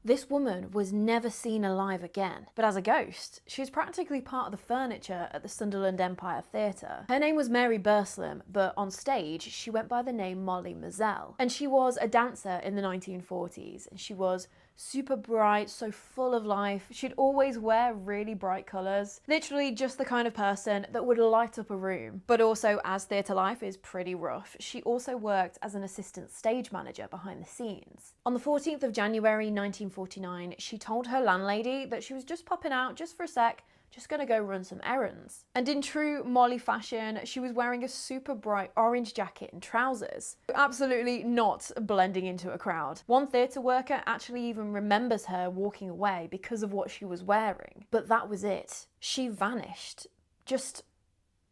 This woman was never seen alive again, but as a ghost, she was practically part of the furniture at the Sunderland Empire Theatre. Her name was Mary Burslem, but on stage she went by the name Molly Moselle. And she was a dancer in the 1940s, and she was super bright, so full of life. She'd always wear really bright colours. Literally just the kind of person that would light up a room. But also, as theatre life is pretty rough, she also worked as an assistant stage manager behind the scenes. On the 14th of January 1949, she told her landlady that she was just popping out just for a sec, just gonna go run some errands. And in true Molly fashion, she was wearing a super bright orange jacket and trousers. Absolutely not blending into a crowd. One theatre worker actually even remembers her walking away because of what she was wearing. But that was it. She vanished. Just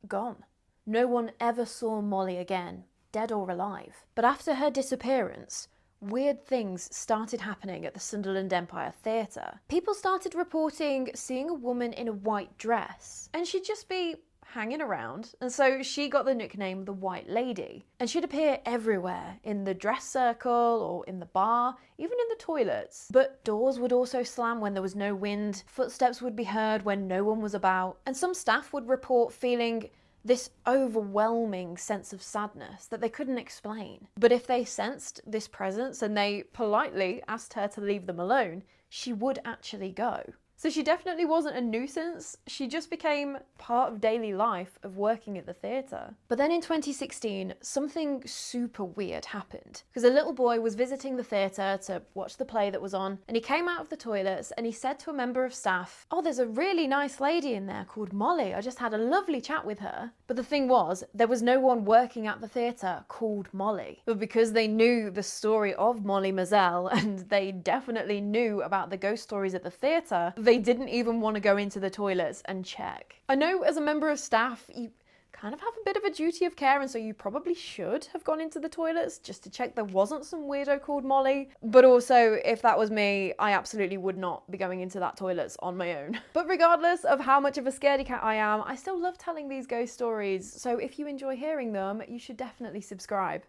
gone. No one ever saw Molly again, dead or alive. But after her disappearance, weird things started happening at the Sunderland Empire Theatre. People started reporting seeing a woman in a white dress, and she'd just be hanging around, and so she got the nickname the White Lady. And she'd appear everywhere, in the dress circle or in the bar, even in the toilets. But doors would also slam when there was no wind, footsteps would be heard when no one was about, and some staff would report feeling this overwhelming sense of sadness that they couldn't explain. But if they sensed this presence and they politely asked her to leave them alone, she would actually go. So she definitely wasn't a nuisance, she just became part of daily life of working at the theatre. But then in 2016, something super weird happened. Because a little boy was visiting the theatre to watch the play that was on, and he came out of the toilets and he said to a member of staff, "Oh, there's a really nice lady in there called Molly, I just had a lovely chat with her." But the thing was, there was no one working at the theatre called Molly. But because they knew the story of Molly Moselle, and they definitely knew about the ghost stories at the theatre, they didn't even want to go into the toilets and check. I know as a member of staff, you kind of have a bit of a duty of care, and so you probably should have gone into the toilets just to check there wasn't some weirdo called Molly. But also, if that was me, I absolutely would not be going into that toilets on my own. But regardless of how much of a scaredy cat I am, I still love telling these ghost stories, so if you enjoy hearing them, you should definitely subscribe.